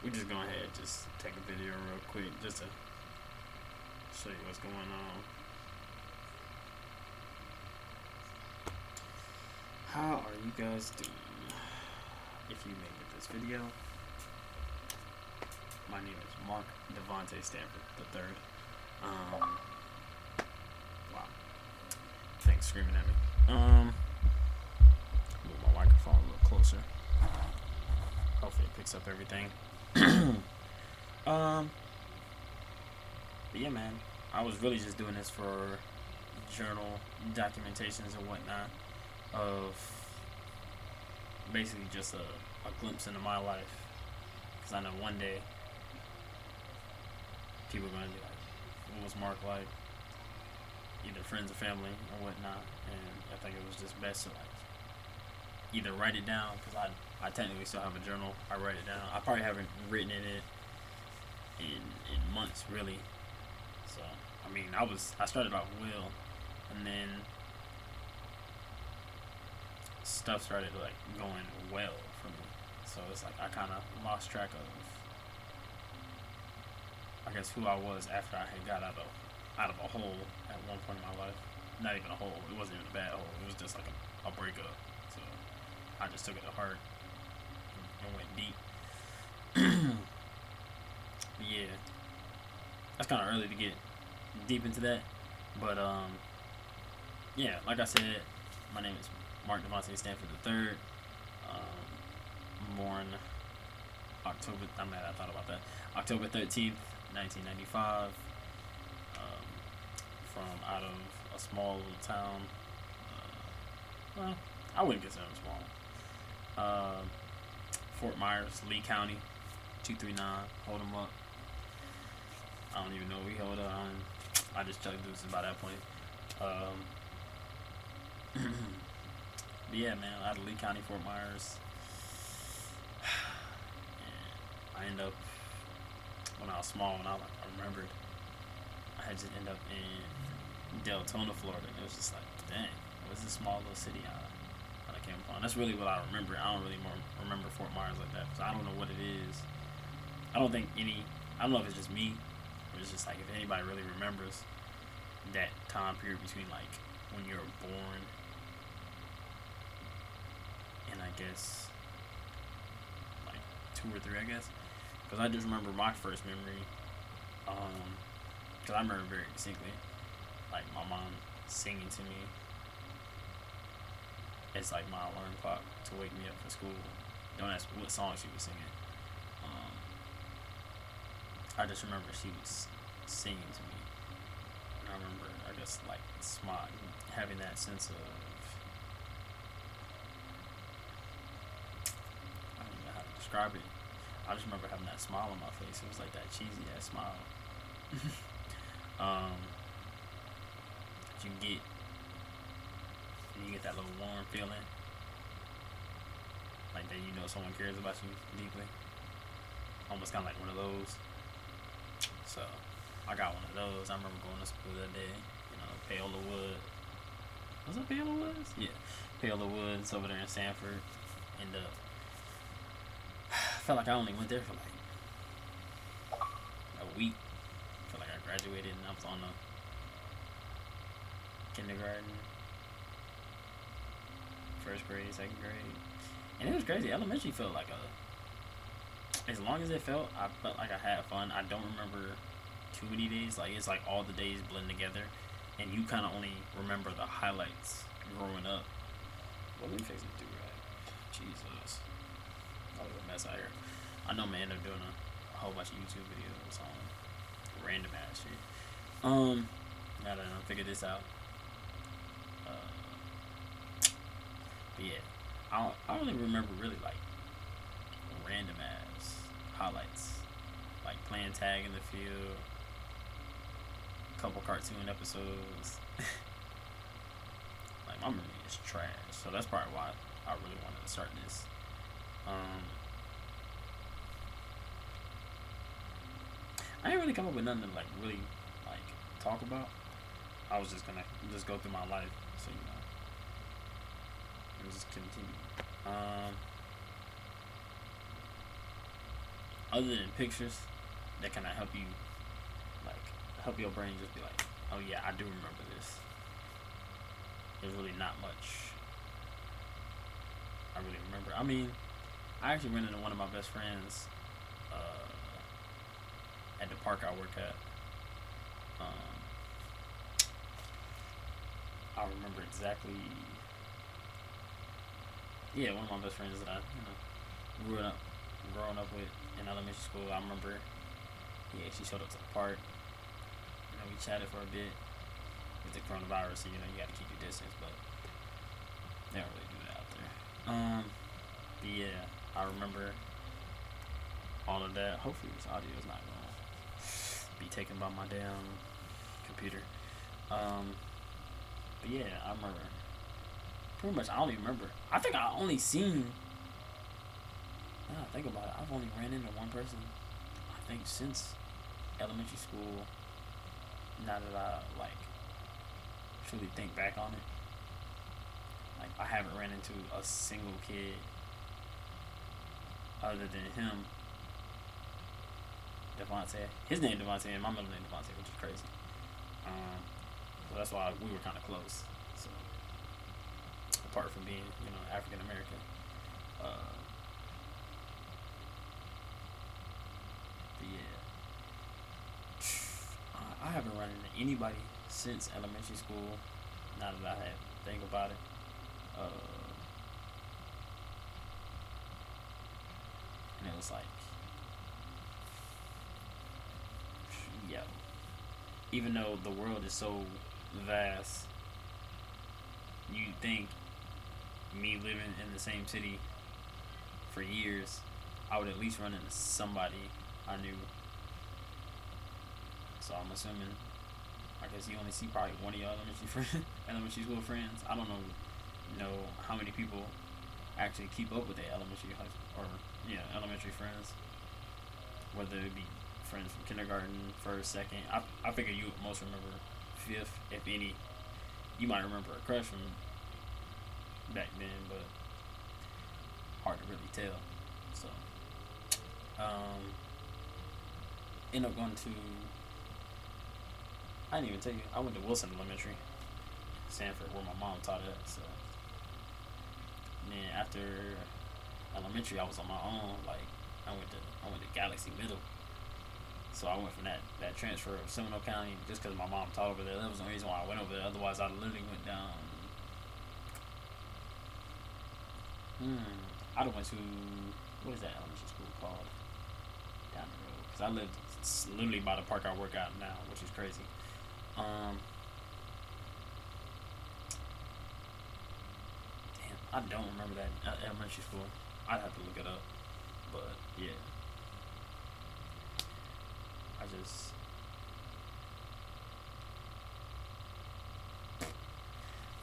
we just go ahead and just take a video real quick just to show you what's going on. How are you guys doing? If you made it this video, my name is Mark Devontae Stanford III. Wow. Thanks screaming at me. Move my microphone a little closer. Hopefully it picks up everything. But yeah, man, I was really just doing this for journal documentations and whatnot of basically just a glimpse into my life. Because I know one day people are going to be like, what was Mark like? Either friends or family or whatnot. And I think it was just best to like either write it down, because I technically still have a journal. I write it down. I probably haven't written in it in months, really. So I mean, I started off well, and then stuff started like going well for me. So it's like I kind of lost track of, I guess, who I was after I had got out of a hole at one point in my life. Not even a hole. It wasn't even a bad hole. It was just like a breakup. So I just took it to heart and went deep. But yeah, that's kind of early to get deep into that. But yeah, like I said, my name is Mark Devontae Stanford III. Born October. I'm mad I thought about that. October 13th, 1995. From out of a small little town. Well, I wouldn't consider it small. Fort Myers, Lee County, 239. Hold 'em up. I don't even know what we hold up. I just chugged deuces by that point. But yeah, man, out of Lee County, Fort Myers. And I end up, when I was small, when I remembered, I had just end up in Deltona, Florida. And it was just like, dang, what's this small little city that I came upon? That's really what I remember. I don't really remember Fort Myers like that, because I don't know what it is. I don't know if it's just me, or it's just like if anybody really remembers that time period between like when you were born and I guess like 2 or 3, I guess. Because I just remember my first memory, because I remember very distinctly, like my mom singing to me. It's like my alarm clock to wake me up for school. Don't ask me what song she was singing. I just remember she was singing to me. And I remember, I guess, like, having that sense of, I don't even know how to describe it. I just remember having that smile on my face. It was like that cheesy ass smile. um, that you get that little warm feeling, like that you know someone cares about you deeply. Almost kind of like one of those. So I got one of those. I remember going to school that day. Paola Wood. Was it Paola Woods? Yeah, Paola Woods over there in Sanford. And I felt like I only went there for like a week. I felt like I graduated and I was on the kindergarten, first grade, second grade, and it was crazy. Elementary felt like as long as it felt, I felt like I had fun. I don't remember too many days. Like it's like all the days blend together, and you kind of only remember the highlights growing up. Well, let me fix it too, right? Jesus, I was a mess out here. I know I'm gonna end up doing a whole bunch of YouTube videos on random ass shit. Now that I figured this out. But yeah, I only remember really like random ass highlights, like playing tag in the field, a couple cartoon episodes. Like my memory is trash, so that's probably why I really wanted to start this. I didn't really come up with nothing to like really like talk about. I was just gonna just go through my life, so and just continue. other than pictures that kind of help you, like, help your brain just be like, oh yeah, I do remember this. There's really not much I really remember. I mean, I actually ran into one of my best friends uh, at the park I work at. Um, I remember exactly. Yeah, one of my best friends that I grew up growing up with in elementary school. I remember he actually showed up to the park. We chatted for a bit with the coronavirus, so you got to keep your distance, but they don't really do that out there. But yeah, I remember all of that. Hopefully, this audio is not going to be taken by my damn computer. But yeah, I remember pretty much. I don't even remember. I think I only seen. Now I think about it, I've only ran into one person. I think since elementary school. Now that I like truly think back on it, like I haven't ran into a single kid other than him, Devontae. His name Devontae and my middle name Devontae, which is crazy. Um, so that's why we were kind of close. So apart from being African American, uh, but yeah, I haven't run into anybody since elementary school. Now that I have to think about it, uh, and it was like, yo, even though the world is so vast, you think me living in the same city for years, I would at least run into somebody I knew. So I'm assuming, I guess you only see probably one of your elementary school friends. I don't know how many people actually keep up with their elementary friends. Whether it be friends from kindergarten, first, second. I figure you would most remember fifth, if any. You might remember a crush from back then, but hard to really tell. So, um, end up going to. I didn't even tell you. I went to Wilson Elementary, Sanford, where my mom taught at. So, and then after elementary, I was on my own. Like, I went to Galaxy Middle. So I went from that transfer of Seminole County just because my mom taught over there. That was the reason why I went over there. Otherwise, I literally went down. I'd have went to what is that elementary school called down the road? Because I lived literally by the park I work out now, which is crazy. Um, Damn, I don't remember that elementary school. I'd have to look it up. But yeah, I just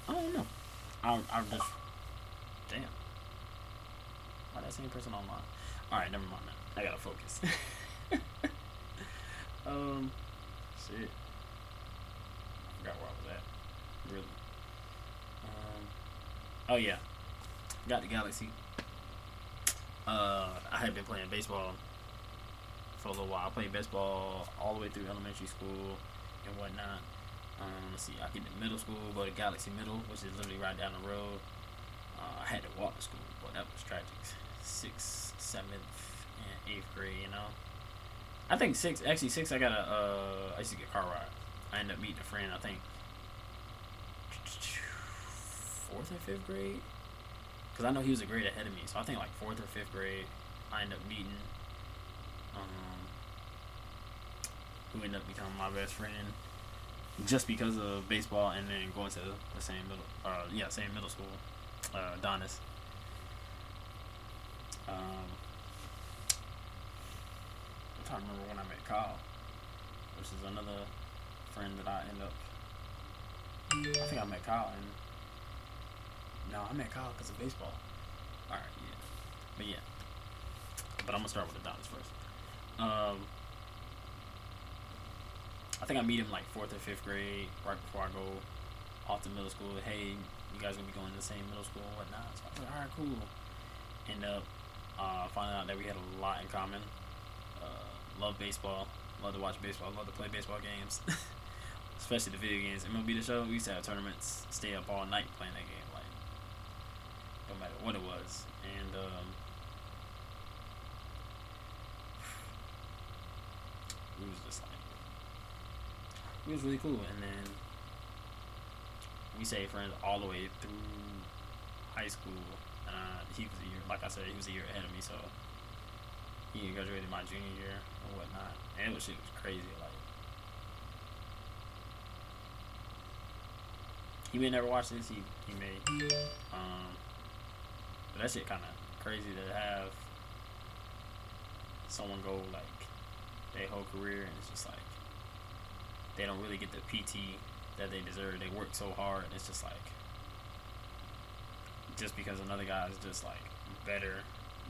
I don't know. I just damn. Why that same person online? All right, never mind. Now. I gotta focus. um, shit. I forgot where I was at. Really. Oh yeah, got the Galaxy. I had been playing baseball for a little while. I played baseball all the way through elementary school and whatnot. Let's see, I get to middle school, go to Galaxy Middle, which is literally right down the road. I had to walk to school, but that was tragic. Sixth, seventh, and eighth grade, I think six. I got I used to get a car ride. I ended up meeting a friend. I think fourth or fifth grade, because I know he was a grade ahead of me. So I think like fourth or fifth grade, I ended up meeting, um, who ended up becoming my best friend, just because of baseball, and then going to the same middle school, Donis. I'm trying to remember when I met Kyle, which is another friend that I end up. I think I met Kyle and no, I met Kyle because of baseball. All right, yeah, but yeah, but I'm gonna start with the Donis first. Um, I think I meet him like fourth or fifth grade, right before I go off to middle school. Hey, you guys gonna be going to the same middle school and whatnot? So I was like, all right, cool. End up finding out that we had a lot in common. Love baseball. Love to watch baseball. Love to play baseball games. Especially the video games. MLB The Show, we used to have tournaments, stay up all night playing that game. Like, no matter what it was. And, it was just like, it was really cool. And then we stayed friends all the way through high school. He was a year, like I said, he was a year ahead of me, so he graduated my junior year or whatnot. And shit was crazy. Like, he may never watch this. He may. But that shit kind of crazy to have someone go like their whole career, and it's just like they don't really get the PT that they deserve. They work so hard, and it's just like just because another guy is just like better,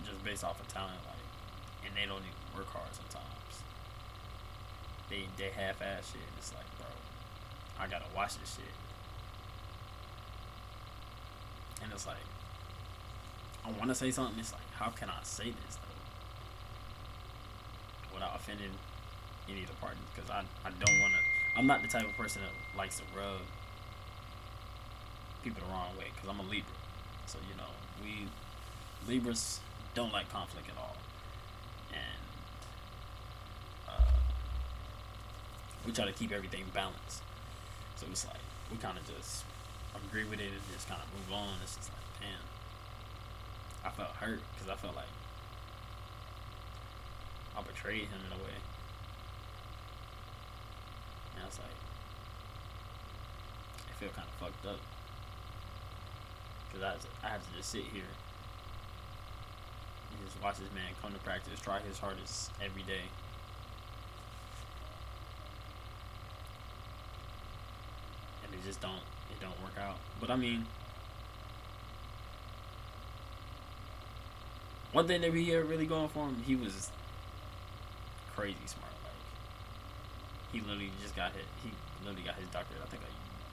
just based off of talent, like, and they don't even work hard sometimes. They half-ass shit. It's like, bro, I gotta watch this shit, and it's like I want to say something. It's like, how can I say this though without offending any of the parties? Because I don't want to. I'm not the type of person that likes to rub people the wrong way. Because I'm a Libra, so you know we Libras don't like conflict at all, and we try to keep everything balanced. So it's like we kind of just agree with it and just kind of move on. It's just like, damn, I felt hurt because I felt like I betrayed him in a way. And I was like, I feel kind of fucked up because I had to just sit here and just watch this man come to practice, try his hardest every day. And it don't work out. But I mean, one thing that we had really going for him, he was crazy smart. Like, he literally got his doctorate, I think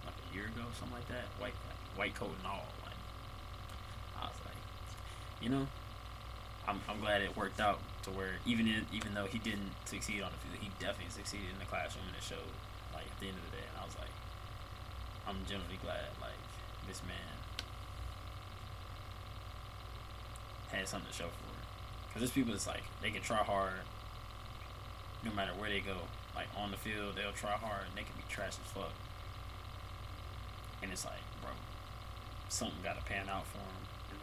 like a year ago, something like that. White coat and all. Like, I was like, you know, I'm glad it worked out to where even though he didn't succeed on the field, he definitely succeeded in the classroom, and it showed. Like, at the end of the day, and I was like, I'm genuinely glad like this man had something to show for it. Because there's people that's like, they can try hard no matter where they go. Like, on the field, they'll try hard and they can be trash as fuck. And it's like, bro, something got to pan out for them. And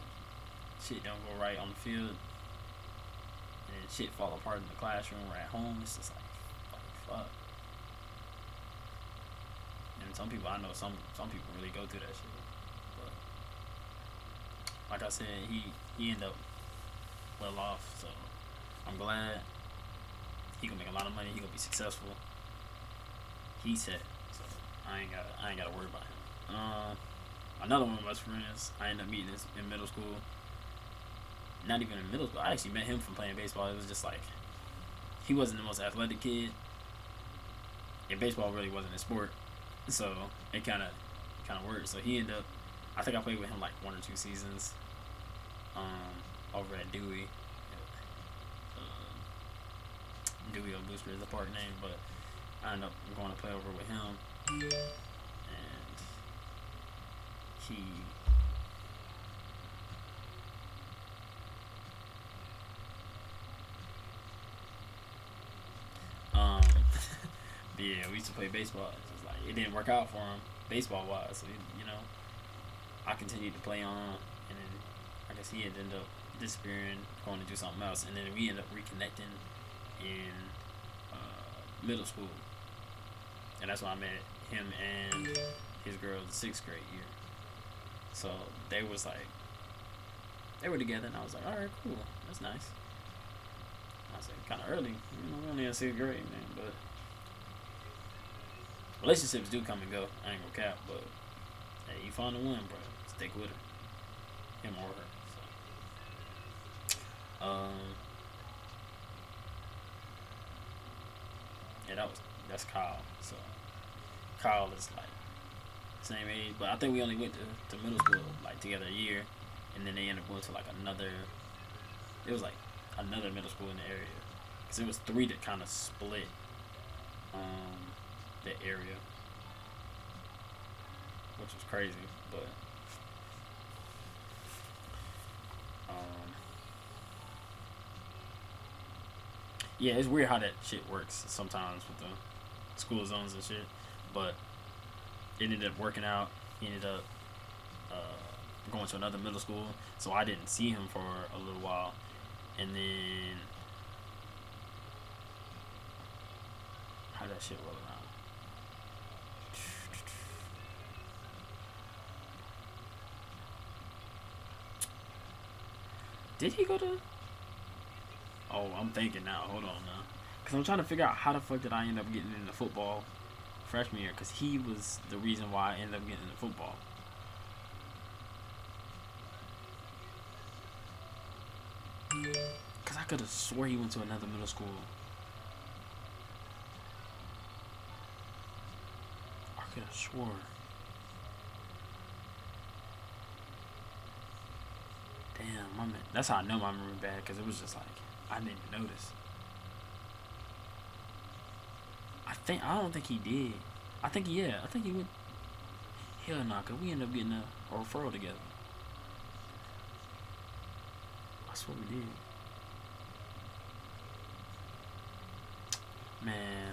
shit don't go right on the field. And then shit fall apart in the classroom or at home. It's just like fuck. And some people, I know some people really go through that shit. But like I said, he ended up well off, so I'm glad. He gonna make a lot of money. He gonna be successful. He said, so I ain't gotta worry about him. Another one of my best friends, I ended up meeting in middle school. Not even in middle school. I actually met him from playing baseball. It was just like, he wasn't the most athletic kid, and baseball really wasn't his sport, so it kind of worked. So he ended up, I think I played with him like 1 or 2 seasons. Over at Dewey. Dewey on Booster is the park name, but I ended up going to play over with him, and he but yeah, we used to play baseball. It's just like, it didn't work out for him baseball wise, so I continued to play on, and then I guess he had ended up disappearing, going to do something else, and then we ended up reconnecting in middle school, and that's when I met him and his girl the 6th grade year. So they were together, and I was like, all right, cool, that's nice. I was like, kind of early, we only in 6th grade, man, but relationships do come and go. I ain't gonna cap, but hey, you found the one, bro. Stick with her, him or her. So, yeah, that's Kyle. So Kyle is like same age, but I think we only went to middle school like together a year, and then they ended up going to like another. It was like another middle school in the area, because it was three that kind of split the area, which was crazy. But um, yeah, it's weird how that shit works sometimes with the school zones and shit. But it ended up working out. He ended up going to another middle school, so I didn't see him for a little while, and then how that shit roll around. Did he go to? Oh, I'm thinking now. Hold on now, because I'm trying to figure out how the fuck did I end up getting into football freshman year? Because he was the reason why I ended up getting into football. Because I could have swore he went to another middle school. I could have swore. Damn, my man. That's how I know my memory bad, because it was just like I didn't even notice. I don't think he did. I think yeah. I think he went. Hell no, cause we ended up getting a referral together. I swear we did. Man,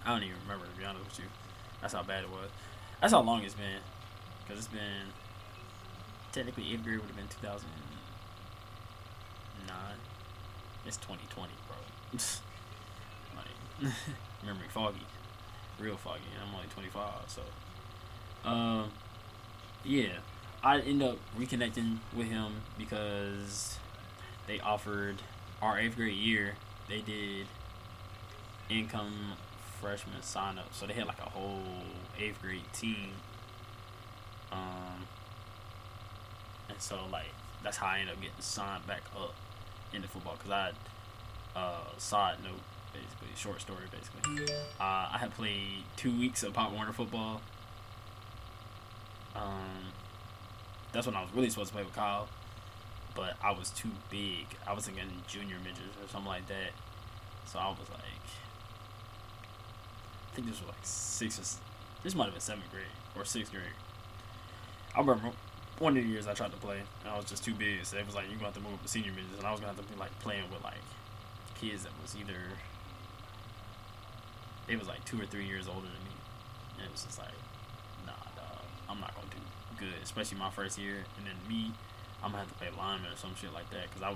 I don't even remember, to be honest with you. That's how bad it was. That's how long it's been. Cause it's been technically eighth grade would have been 2009. It's 2020, bro. Like memory foggy, real foggy. And I'm only 25, so um, yeah. I end up reconnecting with him because they offered our eighth grade year. They did income freshman sign up, so they had like a whole eighth grade team. Um, and so like that's how I ended up getting signed back up into football because side note, basically short story basically. I had played 2 weeks of Pop Warner football. Um, that's when I was really supposed to play with Kyle, but I was too big. I was thinking junior midgets or something like that. So I was like, I think this was like this might have been seventh grade or sixth grade. I remember one of the years I tried to play, and I was just too big. So it was like you're gonna have to move up to senior midgets, and I was gonna have to be like playing with like kids that was either they was like 2 or 3 years older than me, and it was just like, nah, dog, I'm not gonna do good, especially my first year, and then me, I'm gonna have to play lineman or some shit like that, cause I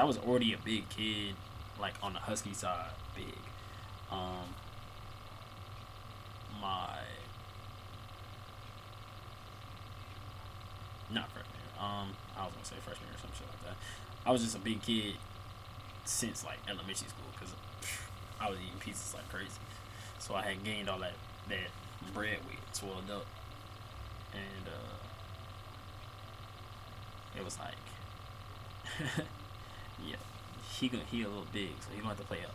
was already a big kid, like on the Husky side, big. Um, my not freshman year. I was gonna say freshman year or some shit like that. I was just a big kid since like elementary school, cause I was eating pizzas like crazy. So I had gained all that bread weight, swelled up, and it was like, yeah, he a little big, so he gonna have to play up.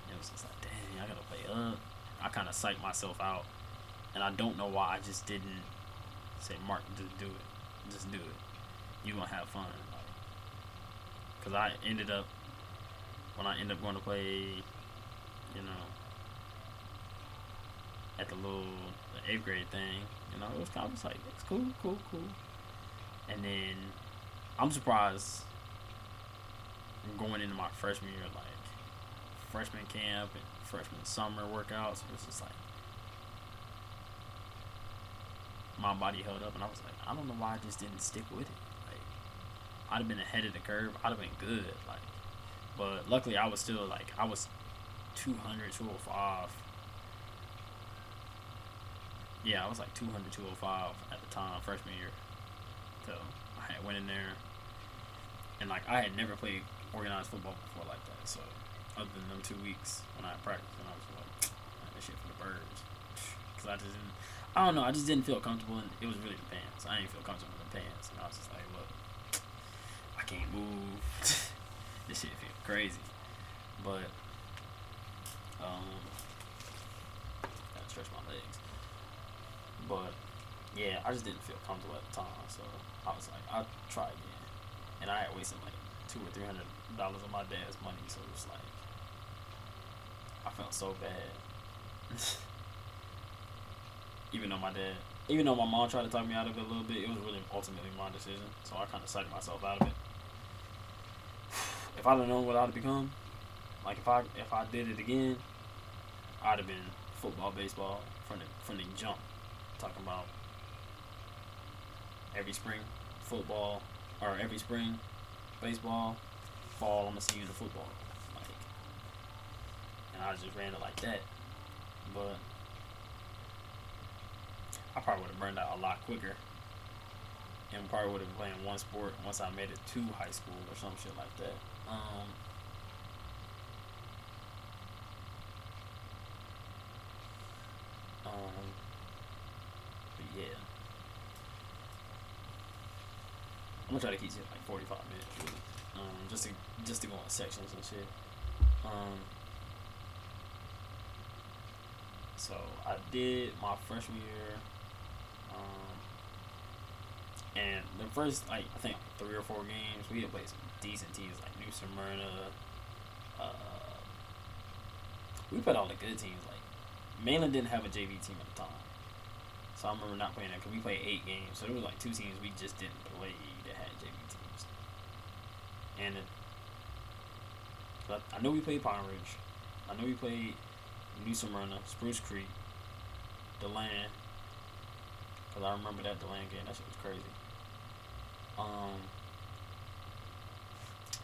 And it was just like, dang, I gotta play up. I kind of psyched myself out, and I don't know why I just didn't say, Mark, just do it, just do it. You gonna have fun, like, cause I ended up when I ended up going to play, you know, at the eighth grade thing, it was kind of just like it's cool, cool, cool. And then I'm surprised going into my freshman year, like freshman camp and freshman summer workouts, it was just like my body held up, and I was like, I don't know why I just didn't stick with it. Like I'd have been ahead of the curve, I'd have been good, like. But luckily, I was still like I was 200, 205. Yeah, I was like 200, 205 at the time, freshman year. So I had went in there, and like I had never played organized football before like that. So other than them 2 weeks when I had practiced, and I was like, man, this shit for the birds. Cause I just didn't, I don't know, I just didn't feel comfortable, and it was really the pants. I didn't feel comfortable in the pants, and I was just like, look, I can't move. This shit feel crazy, but gotta stretch my legs. But yeah, I just didn't feel comfortable at the time, so I was like, I'll try again. And I had wasted like $200 or $300 of my dad's money. So it was like I felt so bad. Even though my mom tried to talk me out of it a little bit, it was really ultimately my decision. So I kind of psyched myself out of it. If I'd have known what I'd have become, like if I did it again, I'd have been football, baseball from the jump. Talking about every spring football, or every spring baseball, fall I'm gonna see you in the football, like, and I just ran it like that. But I probably would have burned out a lot quicker, and probably would have been playing one sport once I made it to high school or some shit like that. Um, but yeah, I'm gonna try to keep it like 45 minutes, really. Just to go on sections and shit. Um, so I did my freshman year. Um, and the first, like, I think 3 or 4 games, we had played some decent teams like New Smyrna. Uh, we played all the good teams. Like Mainland didn't have a JV team at the time, so I remember not playing that because we played 8 games. So there was like 2 teams we just didn't play that had JV teams. And I know we played Pine Ridge. I know we played New Smyrna, Spruce Creek, Deland. Because I remember that Deland game. That shit was crazy. Um,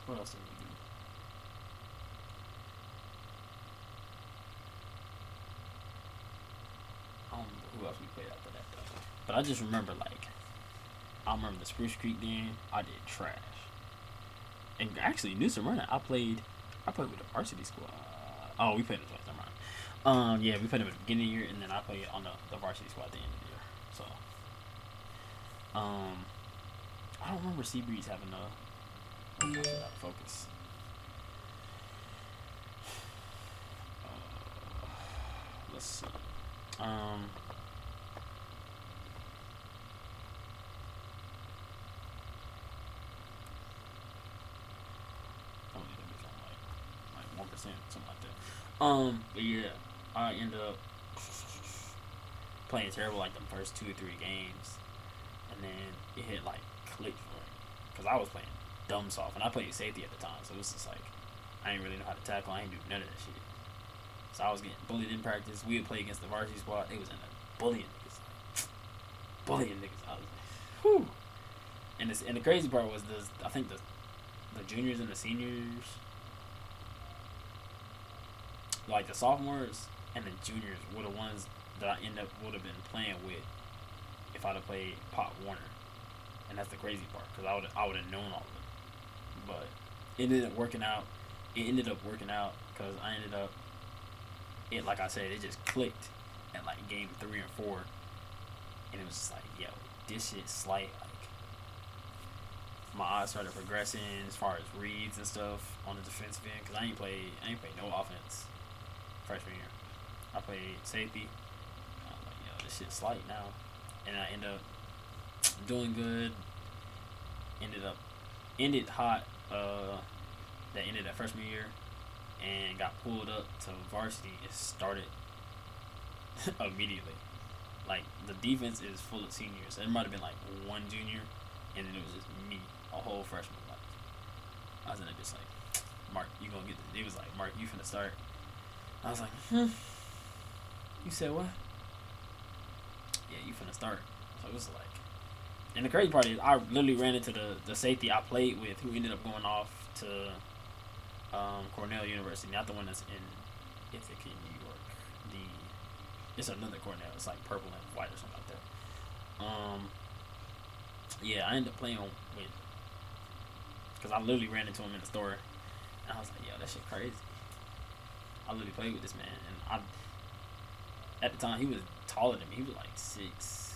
what else did we do? I don't remember who else we played after that though. But I just remember like I remember the Spruce Creek game. I did trash. And actually, New Smyrna, I played with the varsity squad. Oh, we played it twice. Never mind. Yeah, we played them at the beginning of the year, and then I played on the varsity squad at the end of the year. So, um, I don't remember Seabreeze having focus. Let's see. Um, I don't think it was on like 1%, something like that. But yeah, I ended up playing terrible like the first 2 or 3 games, and then it hit like click for me because I was playing dumb soft, and I played safety at the time, so it was just like I didn't really know how to tackle. I didn't do none of that shit. So I was getting bullied in practice. We would play against the varsity squad. They was in there bullying niggas, like, bullying niggas. I was like, whew. And the crazy part was this. I think the juniors and the seniors, like the sophomores and the juniors, were the ones that I end up would have been playing with if I'd have played Pop Warner. And that's the crazy part because I would have known all of them. But it ended up working out. It ended up working out because I ended up it like I said, it just clicked at like game 3 or 4, and it was just like, yo, this shit's slight. Like my eyes started progressing as far as reads and stuff on the defensive end because I ain't played no offense freshman year. I played safety. I was like, yo, this shit's slight now, and I end up doing good. Ended hot. That ended that freshman year, and got pulled up to varsity. It started immediately. Like the defense is full of seniors. There might have been like one junior, and then it was just me, a whole freshman. Like I was in there just like, Mark, you gonna get this? He was like, Mark, you finna start. I was like, you said what? Yeah, you finna start. So it was like, and the crazy part is, I literally ran into the safety I played with, who ended up going off to Cornell University, not the one that's in Ithaca, New York. It's another Cornell. It's like purple and white or something like that. Yeah, I ended up playing with because I literally ran into him in the store, and I was like, yo, that shit crazy. I literally played with this man, and at the time he was taller than me. He was like 6.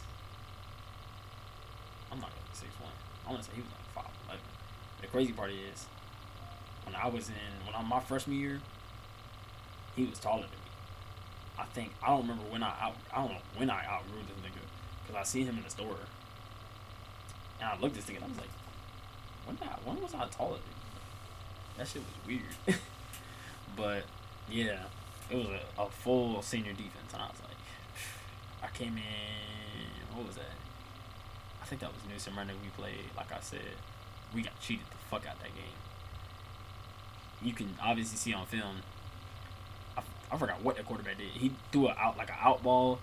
I'm not gonna say 6'1". I want to say he was like 5'11". The crazy part is, when I'm my freshman year, he was taller than me. I don't remember I don't know when I outgrew this nigga because I seen him in the store, and I looked at this nigga and I was like, when was I taller than you? That shit was weird. But yeah, it was a full senior defense, and I was like, I came in. What was that? I think that was New Smyrna we played. Like I said, we got cheated the fuck out that game. You can obviously see on film. I forgot what the quarterback did. He threw a out like an out ball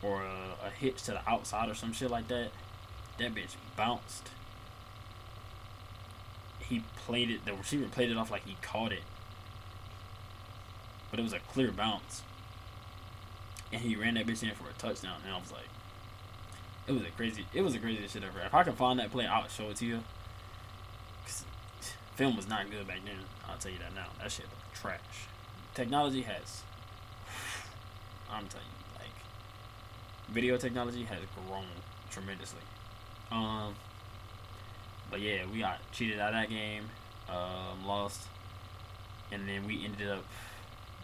or a hitch to the outside or some shit like that. That bitch bounced. He played it. The receiver played it off like he caught it, but it was a clear bounce. And he ran that bitch in for a touchdown. And I was like, it was the craziest shit ever. If I can find that play, I'll show it to you. 'Cause film was not good back then. I'll tell you that now. That shit was trash. Technology has, I'm telling you, like, video technology has grown tremendously. Um, but yeah, we got cheated out of that game, lost, and then we ended up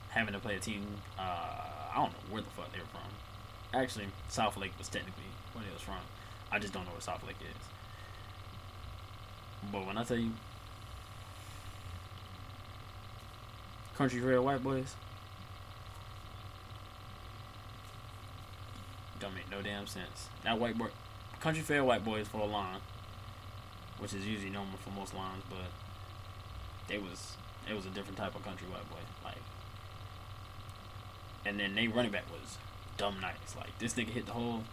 having to play a team. I don't know where the fuck they were from. Actually, South Lake was technically where they was from. I just don't know where South Lake is. But when I tell you, Country Trail White Boys don't make no damn sense. That white boy, Country Fair White Boys for a line, which is usually normal for most lines, but it was a different type of country white boy. Like, and then they running back was dumb nice. Like, this nigga hit the hole.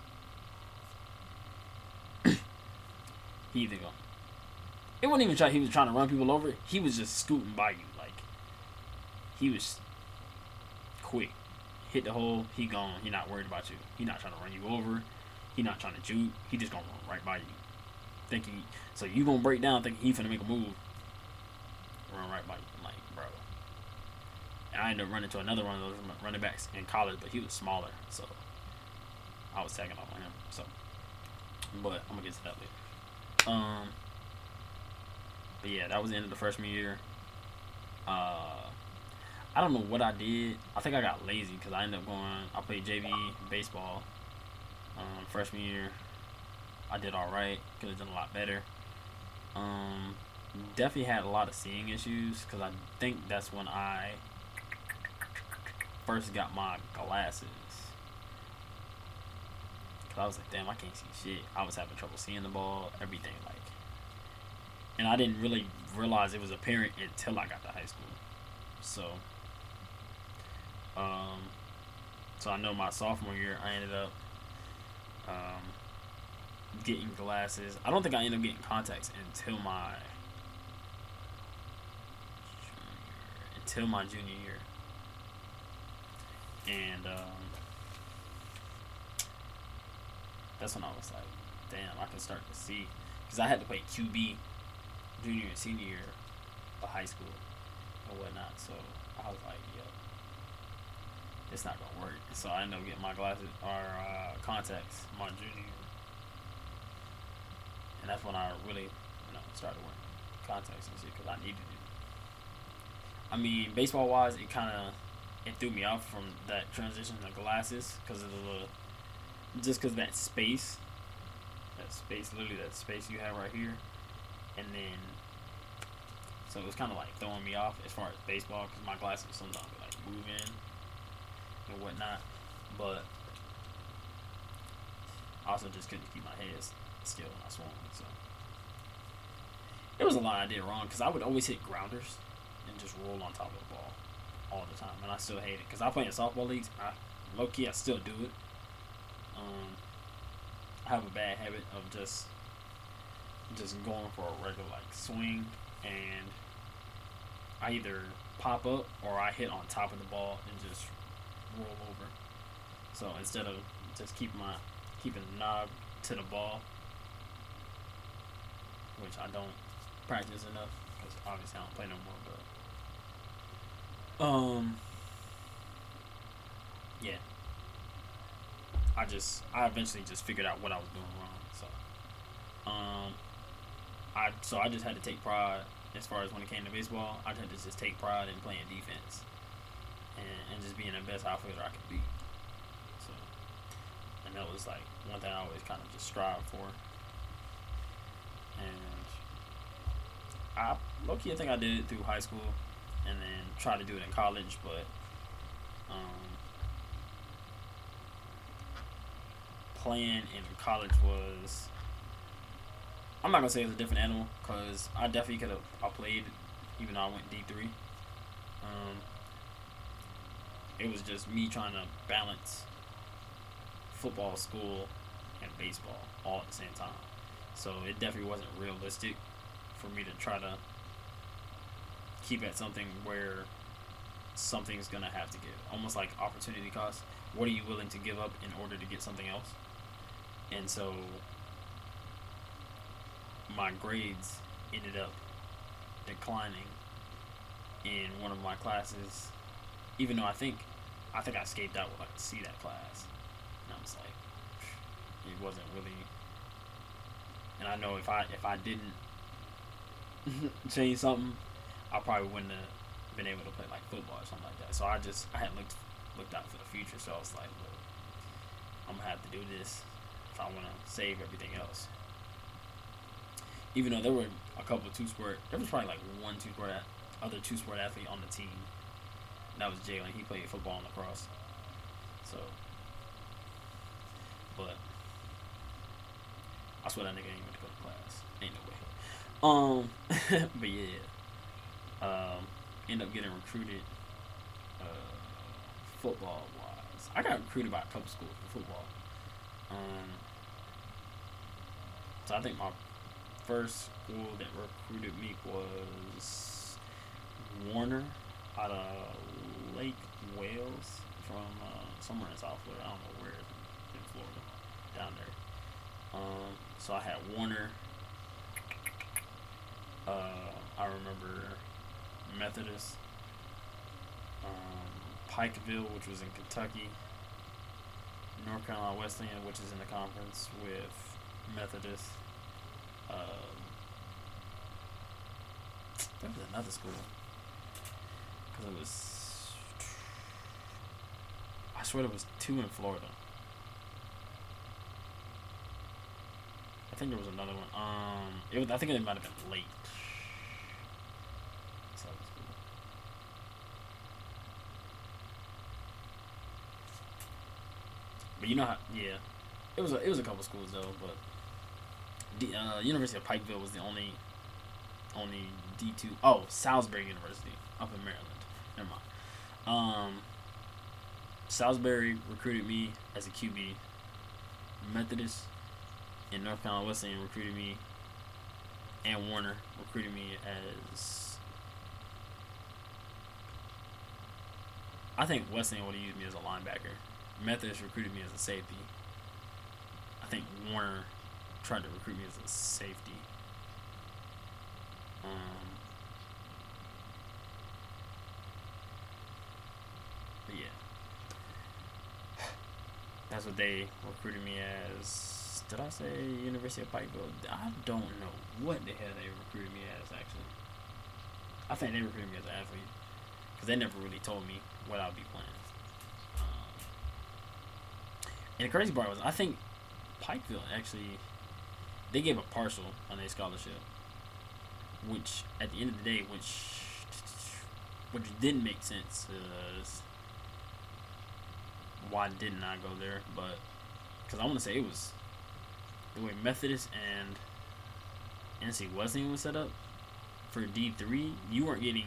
He either go. It wasn't even he was trying to run people over. He was just scooting by you. Like, he was quick. Hit the hole. He gone. He not worried about you. He not trying to run you over. He not trying to juke. He just gonna run right by you. So you gonna break down thinking he finna make a move. Run right by you. I'm like, bro. And I ended up running to another one of those running backs in college, but he was smaller, so I was tagging off on him. So, but I'm gonna get to that later. But yeah, that was the end of the freshman year. I don't know what I did. I think I got lazy because I ended up going. I played JV baseball. Freshman year, I did all right. Could have done a lot better. Definitely had a lot of seeing issues because I think that's when I first got my glasses. Cause I was like, damn, I can't see shit. I was having trouble seeing the ball, everything, like. And I didn't really realize it was apparent until I got to high school. So I know my sophomore year, I ended up getting glasses. I don't think I ended up getting contacts until my junior year. And that's when I was like, damn, I can start to see. Because I had to play QB junior and senior year of high school and whatnot. So I was like, yo, it's not going to work. So I ended up getting my glasses or contacts my junior year. And that's when I really, started wearing contacts and shit because I needed it. I mean, baseball wise, it threw me off from that transition to glasses because of that space, literally that space you have right here, and then so it was kind of like throwing me off as far as baseball because my glasses sometimes would like move in and whatnot, but I also just couldn't keep my head still when I swung. So it was a lot I did wrong because I would always hit grounders and just roll on top of the ball all the time, and I still hate it because I play in softball leagues. Low key, I still do it. I have a bad habit of just going for a regular like swing, and I either pop up or I hit on top of the ball and just roll over. So instead of just keeping the knob to the ball, which I don't practice enough because obviously I don't play no more. But yeah, I eventually just figured out what I was doing wrong. So I just had to take pride as far as when it came to baseball. I had to just take pride in playing defense and just being the best outfielder I could be. So, and that was like one thing I always kind of just strive for. And I low key I think I did it through high school, and then tried to do it in college, but um, playing in college was, I'm not gonna say it was a different animal because I definitely could have I played even though I went D3. Um, it was just me trying to balance football, school, and baseball all at the same time. So it definitely wasn't realistic for me to try to keep at something where something's gonna have to give. Almost like opportunity cost. What are you willing to give up in order to get something else? And so my grades ended up declining in one of my classes, even though I think I escaped out with like a C that class. And I was like, it wasn't really. And I know if I didn't change something, I probably wouldn't have been able to play like football or something like that. So I had looked out for the future. So I was like, look, I'm gonna have to do this if I want to save everything else. Even though there were a couple of there was probably like one other two sport athlete on the team. And that was Jalen. He played football and lacrosse. So, but I swear that nigga ain't even to go to class. Ain't no way. But yeah, end up getting recruited uh, football wise. I got recruited by a couple schools for football. Um, so I think my first school that recruited me was Warner out of Lake Wales from somewhere in South Florida. I don't know where in Florida down there. So I had Warner. I remember Methodist, Pikeville, which was in Kentucky, North Carolina Wesleyan, which is in the conference with Methodist. There was another school because it was. I swear there was two in Florida. I think there was another one. I think it might have been late. So but you know how? Yeah, it was a couple schools though, but the University of Pikeville was the only D2. Oh, Salisbury University up in Maryland. Never mind. Salisbury recruited me as a QB. Methodist in North Carolina Wesleyan recruited me, and Warner recruited me as. I think Wesleyan would have used me as a linebacker. Methodist recruited me as a safety. I think Warner tried to recruit me as a safety. Um, but yeah, that's what they recruited me as. Did I say University of Pikeville? I don't know what the hell they recruited me as actually. I think they recruited me as an athlete because they never really told me what I'd be playing. Um, and the crazy part was I think Pikeville actually they gave a partial on their scholarship, which at the end of the day, which didn't make sense. Why didn't I go there? But because I want to say it was the way Methodist and NC Wesleyan was set up for D3. You weren't getting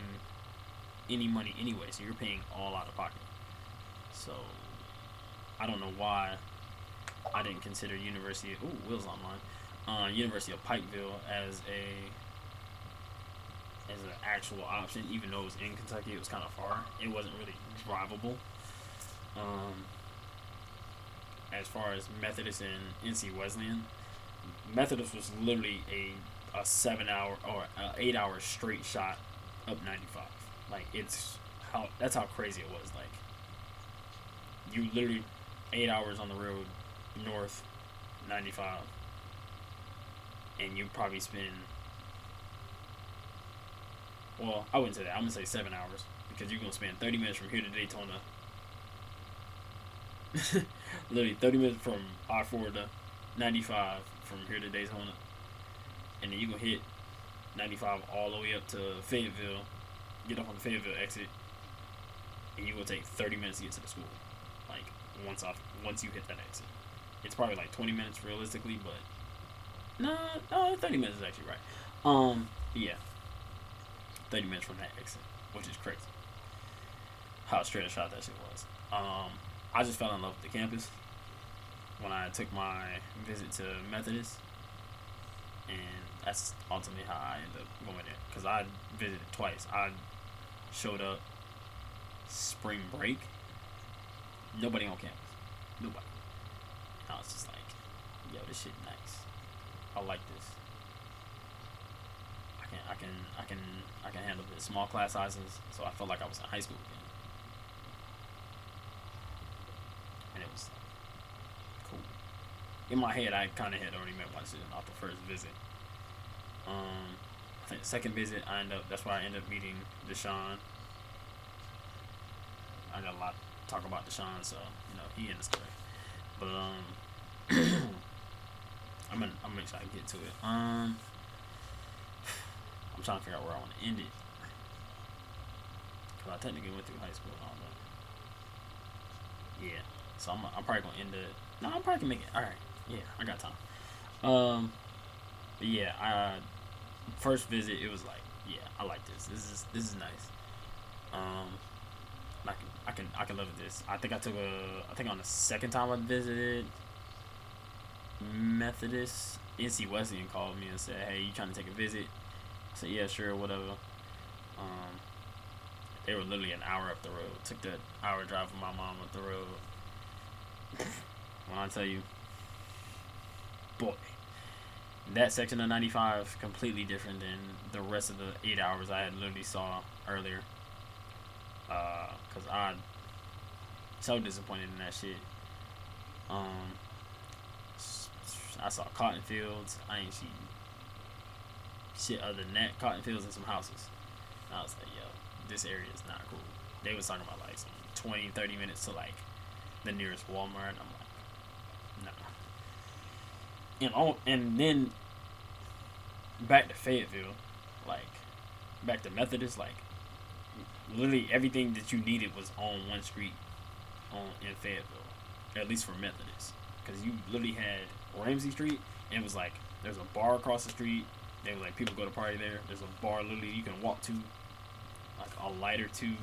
any money anyway, so you're paying all out of pocket. So I don't know why I didn't consider Will's online. University of Pikeville as an actual option, even though it was in Kentucky. It was kind of far. It wasn't really drivable. Um, as far as Methodist and NC Wesleyan, Methodist was literally a 7 hour or 8 hour straight shot up 95. Like that's how crazy it was. Like you literally 8 hours on the road north 95, and you probably spend. Well, I wouldn't say that. I'm gonna say 7 hours because you're gonna spend 30 minutes from here to Daytona. Literally 30 minutes from I-4 to 95 from here to Daytona, and then you gonna hit 95 all the way up to Fayetteville, get off on the Fayetteville exit, and you will take 30 minutes to get to the school. Like once you hit that exit, it's probably like 20 minutes realistically, but no, 30 minutes is actually right. Yeah, 30 minutes from that exit, which is crazy. How straight a shot that shit was. I just fell in love with the campus when I took my visit to Methodist, and that's ultimately how I ended up going there. Cause I visited twice. I showed up spring break, nobody on campus, nobody. And I was just like, yo, this shit nice. I like this. I can handle this. Small class sizes, so I felt like I was in high school again, and it was cool. In my head, I kind of had already met my student off the first visit. I think the second visit, that's where I ended up meeting Deshaun. I got a lot to talk about Deshaun, so he in the story. But I'm make sure I get to it. I'm trying to figure out where I want to end it, cause I technically went through high school and all that. Yeah, so I'm probably gonna end it. No, I'm probably gonna make it. All right, yeah, I got time. But yeah, first visit it was like, yeah, I like this. This is nice. Um, I can live with this. I think on the second time I visited Methodist, NC Wesleyan called me and said, "Hey, you trying to take a visit?" I said, "Yeah, sure, whatever." Um, they were literally an hour up the road. Took the hour drive with my mom up the road. When I tell you, boy, that section of 95 completely different than the rest of the 8 hours I had literally saw earlier. Cause I so disappointed in that shit. Um, I saw cotton fields. I ain't see shit other than that. Cotton fields and some houses. And I was like, yo, this area is not cool. They was talking about like some 20, 30 minutes to like the nearest Walmart. I'm like, nah. And then back to Fayetteville, like back to Methodist, like literally everything that you needed was on one street in Fayetteville, at least for Methodist, because you literally had Ramsey Street, and it was like there's a bar across the street. They were like people go to party there. There's a bar literally you can walk to, like a light or two.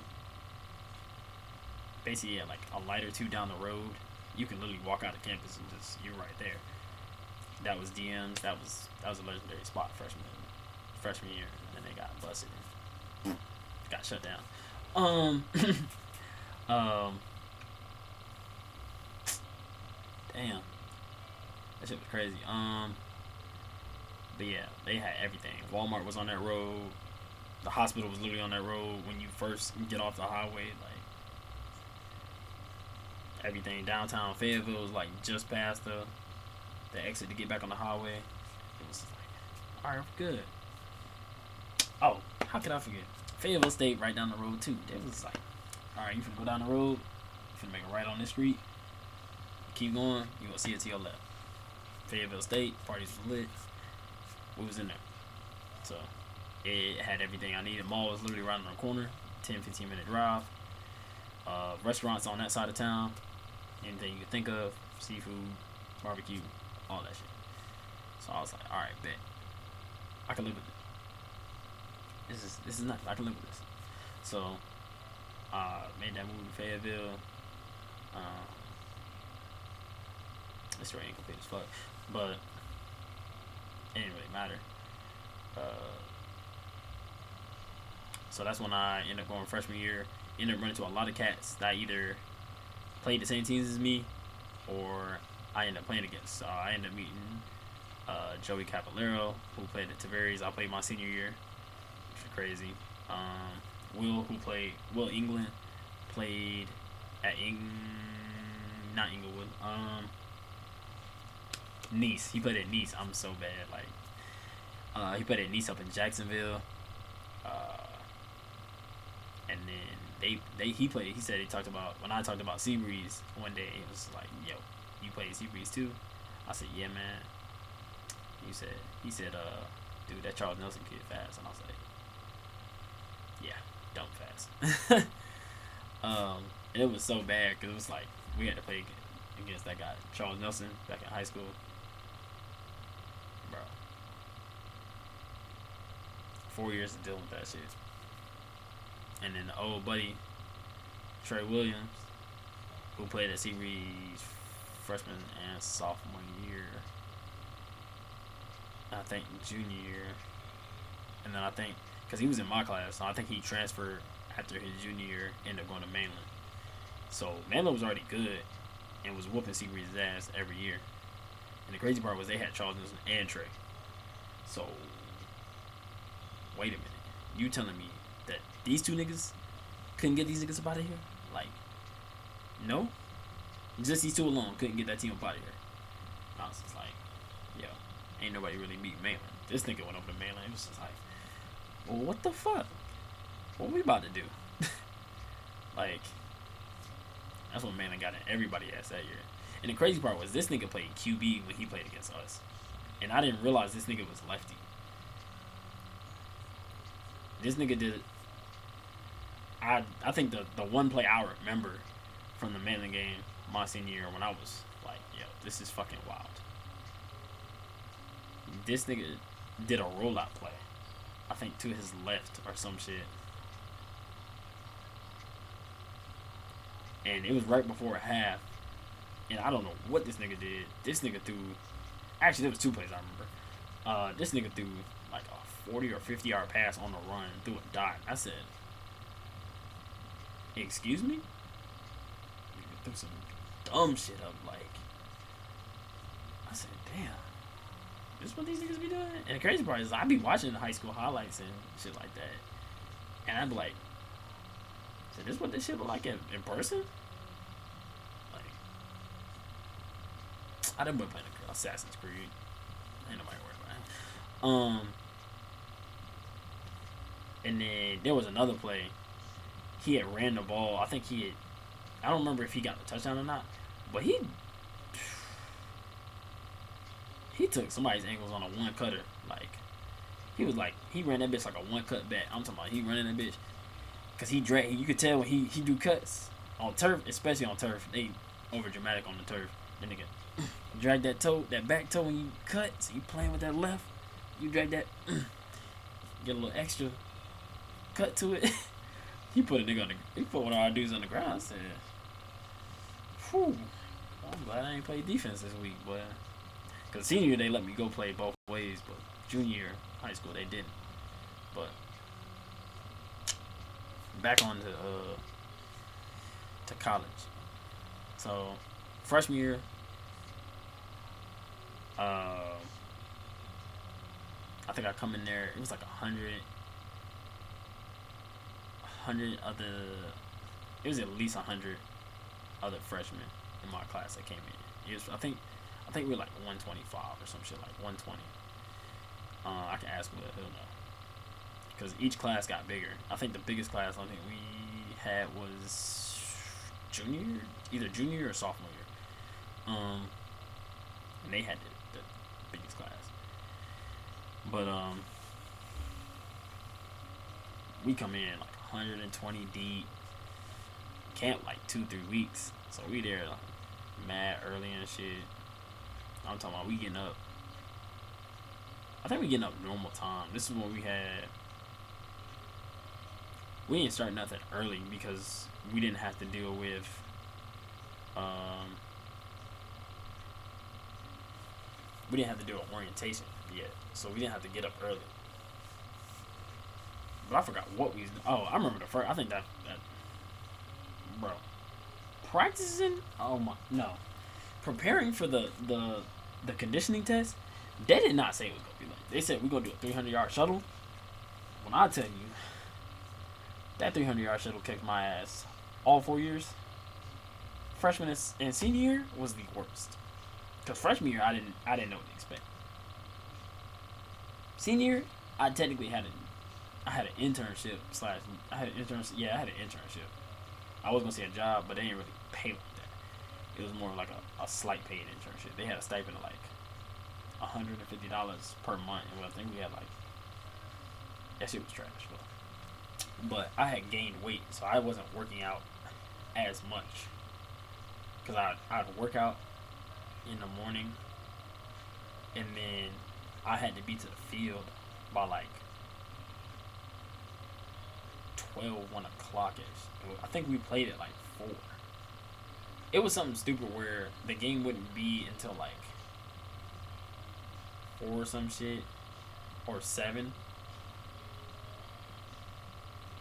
Basically, yeah, like a light or two down the road, you can literally walk out of campus and just you're right there. That was DM's. That was a legendary spot freshman year, and then they got busted and got shut down. Um, um, damn, that shit was crazy. But yeah, they had everything. Walmart was on that road. The hospital was literally on that road when you first get off the highway. Like everything downtown Fayetteville was like just past the exit to get back on the highway. It was like, all right, we're good. Oh, how could I forget? Fayetteville State right down the road too. It was like, all right, you finna go down the road. You finna make a right on this street. Keep going. You gonna see it to your left. Fayetteville State parties was lit. We was in there, so it had everything I needed. Mall was literally right on the corner. 10-15 minute drive. Restaurants on that side of town. Anything you could think of, seafood, barbecue, all that shit. So I was like, all right, bet. I can live with it. This is nothing. I can live with this. So made that move to Fayetteville. This story ain't complete as fuck, but it didn't really matter. So that's when I ended up going freshman year. Ended up running into a lot of cats that either played the same teams as me or I ended up playing against. So I ended up meeting Joey Caballero, who played at Tavares. I played my senior year, which was crazy. Will England played at not Inglewood. Nice. He played at Nice. I'm so bad. Like, he played at Nice up in Jacksonville. And then he played. He said he talked about when I talked about Seabreeze one day. It was like, yo, you played Seabreeze too? I said, yeah, man. He said dude, that Charles Nelson kid fast. And I was like, yeah, dumb fast. um, and it was so bad because it was like we had to play against that guy, Charles Nelson, back in high school. Bro, 4 years of dealing with that shit. And then the old buddy, Trey Williams, who played at Seabreeze freshman and sophomore year. I think junior year. And then I think, because he was in my class, so I think he transferred after his junior year, ended up going to Mainland. So Mainland was already good and was whooping Seabreeze's ass every year. And the crazy part was they had Charles Nelson and Trey. So, wait a minute. You telling me that these two niggas couldn't get these niggas up out of here? Like, no? Just these two alone couldn't get that team up out of here. And I was just like, yo, ain't nobody really beat Mainland. This nigga went over to Mainland. It was just like, well, what the fuck? What we about to do? Like, that's what Mainland got in everybody ass that year. And the crazy part was this nigga played QB when he played against us. And I didn't realize this nigga was lefty. This nigga did. I think the one play I remember from the Mainland game my senior year when I was like, yo, this is fucking wild. This nigga did a rollout play. I think to his left or some shit. And it was right before half. And I don't know what this nigga did. This nigga threw. Actually, there was two plays I remember. This nigga threw like a 40 or 50-yard pass on the run, threw a dot. I said, excuse me? Nigga threw some dumb shit up. Like, I said, damn. This is what these niggas be doing? And the crazy part is I be watching high school highlights and shit like that. And I'd be like, so this is what this shit look like in person? Like, I done been playing Assassin's Creed. Ain't nobody worried about it. And then there was another play. He had ran the ball. I think I don't remember if he got the touchdown or not. But he took somebody's ankles on a one cutter. Like, he ran that bitch like a one cut back. I'm talking about he running that bitch. Cause he drag. You could tell when he do cuts on turf, especially on turf. They over dramatic on the turf. That nigga drag that toe, that back toe when you cut. So you playing with that left. You drag that, get a little extra cut to it. He put a nigga on he put one of our dudes on the ground. I said, whew. I'm glad I ain't played defense this week, boy. Cause senior year they let me go play both ways, but junior year high school they didn't. But back on to college. So freshman year, I think I come in there. It was like 100 other. It was at least 100 other freshmen in my class that came in. It was, I think we were like 125 or some shit, like 120. I can ask Will, he'll know. Because each class got bigger. I think the biggest class I think we had was either junior or sophomore year. And they had the biggest class. But we come in like 120 deep. Camp like 2-3 weeks. So we there like mad early and shit. I'm talking about we getting up. I think we getting up normal time. This is when we didn't start nothing early because we didn't have to deal with we didn't have to do an orientation yet. So we didn't have to get up early. But I forgot what we was doing. Oh, I remember the first. I think that bro. Practicing? Oh my, no. Preparing for the conditioning test, they did not say it was going to be like. They said we're going to do a 300-yard shuttle. When I tell you, that 300-yard shuttle kicked my ass all 4 years. Freshman and senior year was the worst. Because freshman year, I didn't know what to expect. Senior year, I technically had an internship / I had an internship. I was going to say a job, but they didn't really pay like that. It was more like a slight paid internship. They had a stipend of like $150 per month, and I think we had like that shit was trash, but I had gained weight, so I wasn't working out as much because I'd work out in the morning, and then I had to be to the field by like 12, 1 o'clock ish. I think we played at like 4. It was something stupid where the game wouldn't be until like 4 or some shit, or 7.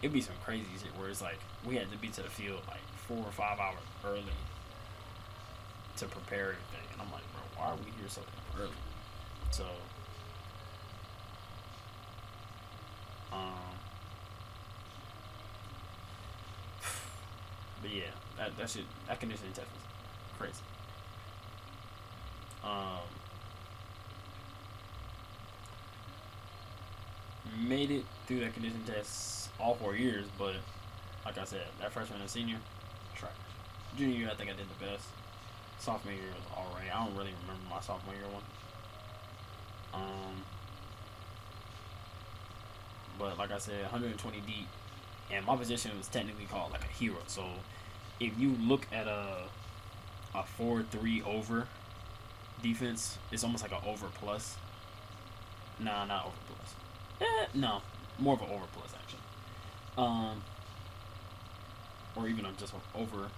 It'd be some crazy shit where it's like we had to be to the field like 4 or 5 hours early to prepare everything, and I'm like, bro, why are we here so damn early? So, um, but yeah, that shit, that conditioning test was crazy. Um, Made it through that conditioning test all 4 years, but like I said, that freshman and senior, trash. Junior year, I think I did the best. Sophomore year was alright. I don't really remember my sophomore year one. Um, but like I said, 120 deep, and my position was technically called like a hero. So if you look at a 4-3 over defense, it's almost like an over plus. Nah, not over plus. No, more of an over plus actually. Um, or even just over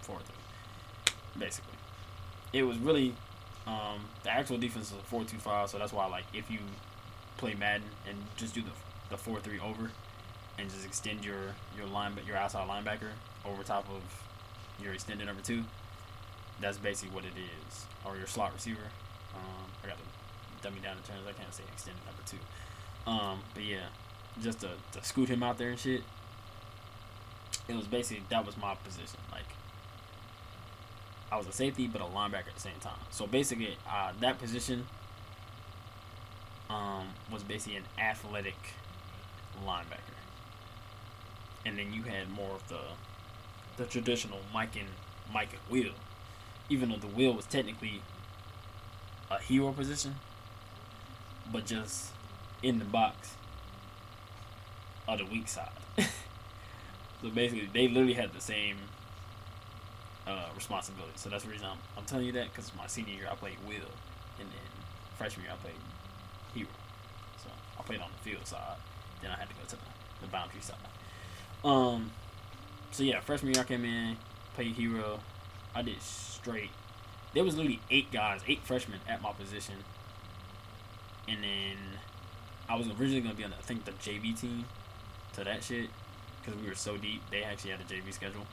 4-3, basically. It was really the actual defense was a 4-2-5, so that's why like if you play Madden and just do the 4-3 over and just extend your outside linebacker over top of your extended number 2, that's basically what it is, or your slot receiver. I got to dummy down the terms. I can't say extended number 2. But yeah, just to scoot him out there and shit. It was basically that was my position. Like I was a safety but a linebacker at the same time. So basically, that position was basically an athletic linebacker, and then you had more of the traditional Mike and Will. Even though the Will was technically a hero position, but just in the box of the weak side. So basically, they literally had the same responsibility. So that's the reason I'm telling you that, because my senior year I played Will, and then freshman year I played Hero. So I played on the field side. Then I had to go to the boundary side. Um. So yeah, freshman year I came in, played Hero. I did straight. There was literally 8 freshmen at my position, and then I was originally gonna be on I think the JV team to that shit, because we were so deep. They actually had a JV schedule,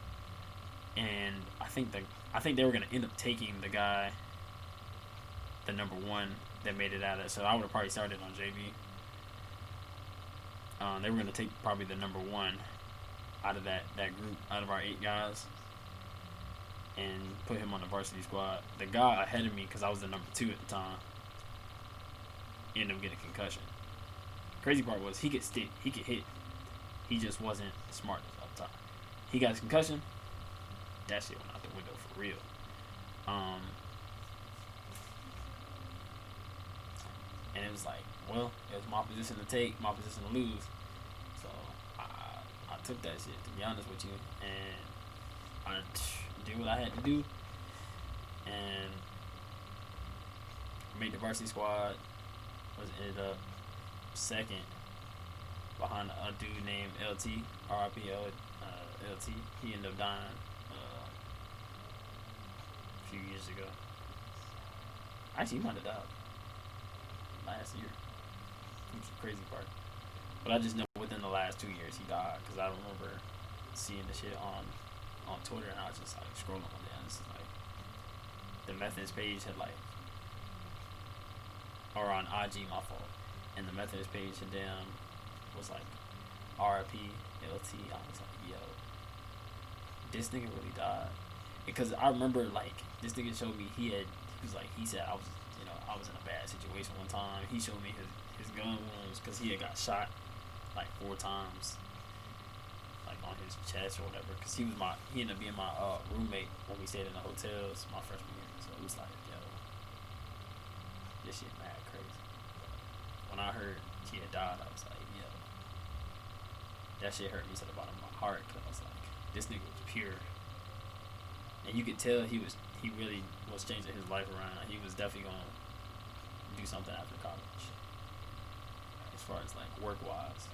and I think they were gonna end up taking the guy, the number 1 that made it out of it. So I would have probably started on JV. They were gonna take probably the number 1 out of that group, out of our 8 guys, and put him on the varsity squad. The guy ahead of me, because I was the number 2 at the time, ended up getting a concussion. Crazy part was he could stick, he could hit. He just wasn't smart up top. He got his concussion. That shit went out the window for real. And it was like, well, it was my position to take, my position to lose. So I took that shit, to be honest with you, and I did what I had to do, and made the varsity squad. Ended up second behind a dude named LT, RIP LT. He ended up dying a few years ago. Actually, he might have died last year, which is the crazy part. But I just know within the last 2 years he died, because I remember seeing the shit on Twitter, and I was just like scrolling on there, and it's like the Methodist page had like, or on IG, my fault, and the Methodist page had damn was like RIP LT. I was like, yo, this nigga really died. Because I remember like this nigga showed me he said I was in a bad situation one time. He showed me his gun wounds, because he had got shot like 4 times, like on his chest or whatever. Because he ended up being my roommate when we stayed in the hotels my freshman year. So it was like, yo, this shit mad crazy. When I heard he had died, I was like, yo, that shit hurt me to the bottom of my heart because I was like, this nigga was pure, and you could tell he really was changing his life around. He was definitely gonna do something after college, as far as like work wise.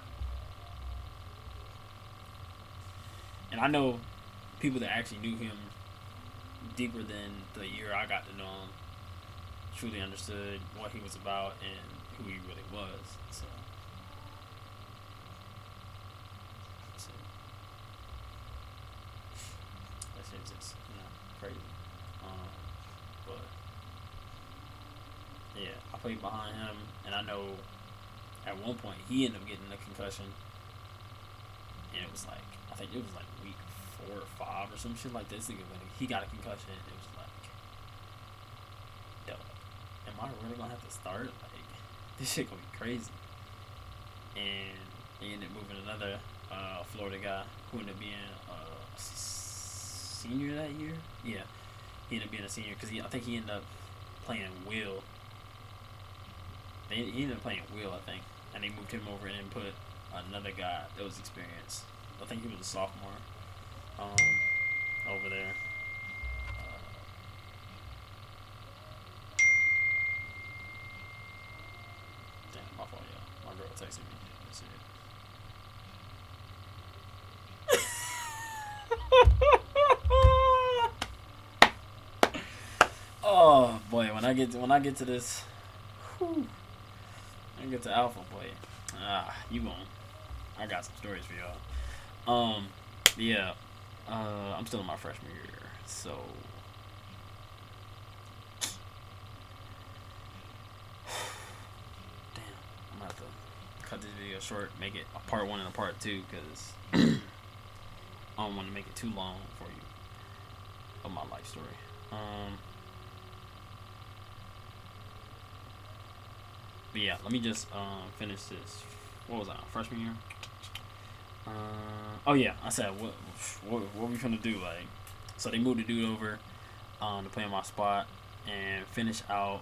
And I know people that actually knew him deeper than the year I got to know him truly understood what he was about and who he really was. So, so that shit's just crazy. But yeah, I played behind him, and I know at one point he ended up getting a concussion, and it was like I think it was like week 4 or 5 or some shit like this. When he got a concussion, it was like, yo, am I really gonna have to start? Like, this shit gonna be crazy. And he ended up moving another Florida guy who ended up being a senior that year. Yeah, he ended up being a senior because I think he ended up playing Will. He ended up playing Will, I think, and they moved him over and put another guy that was experienced. I think he was a sophomore over there. Damn, my fault, y'all. My girl texted me. Let's see. Oh boy, when I get to this, whew, I get to Alpha Boy. You won't. I got some stories for y'all. Yeah. I'm still in my freshman year, so damn, I'm gonna have to cut this video short, make it a part 1 and a part 2, because I don't want to make it too long for you of my life story. But yeah, let me just finish this. What was I? Freshman year. Oh yeah, I said what we gonna do? Like, so they moved the dude over to play in my spot and finish out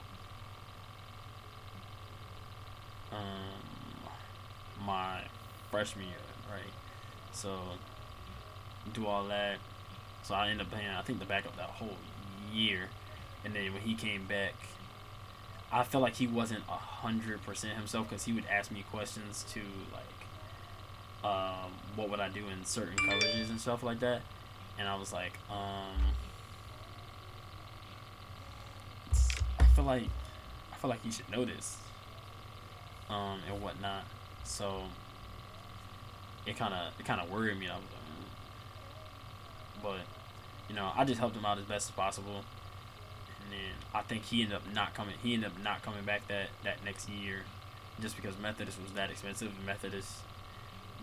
my freshman year, right? So do all that. So I ended up playing, I think, the backup that whole year, and then when he came back, I felt like he wasn't 100% himself because he would ask me questions to like, what would I do in certain coverages and stuff like that, and I was like, I feel like he should know this, and whatnot. So it kind of worried me. I was like, but I just helped him out as best as possible. And then I think he ended up not coming. He ended up not coming back that next year, just because Methodist was that expensive. Methodist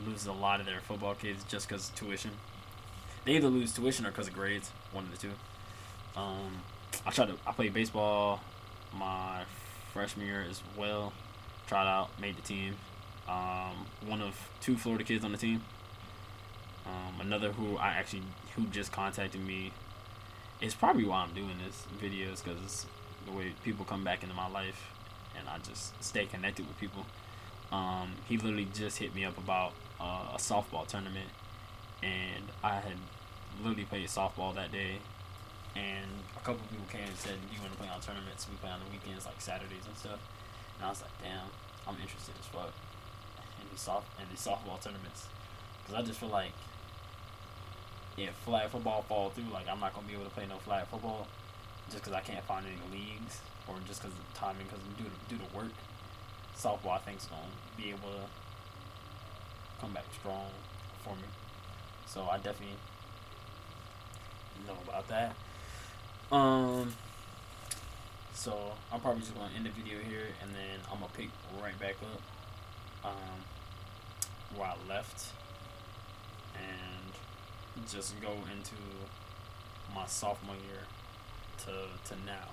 loses a lot of their football kids just because of tuition. They either lose tuition or because of grades. One of the two. I played baseball my freshman year as well. Tried out, made the team. One of 2 Florida kids on the team. Another who just contacted me. It's probably why I'm doing this videos, because the way people come back into my life, and I just stay connected with people. He literally just hit me up about a softball tournament, and I had literally played softball that day, and a couple people came and said, "Do you want to play on tournaments? We play on the weekends, like Saturdays and stuff." And I was like, "Damn, I'm interested as fuck in these softball tournaments," because I just feel like if flag football fall through, like, I'm not gonna be able to play no flag football just because I can't find any leagues, or just because of the timing, because due to work. Softball, I think, is gonna be able to come back strong for me. So I definitely know about that. So I'm probably just gonna end the video here, and then I'm gonna pick right back up where I left, and just go into my sophomore year to now.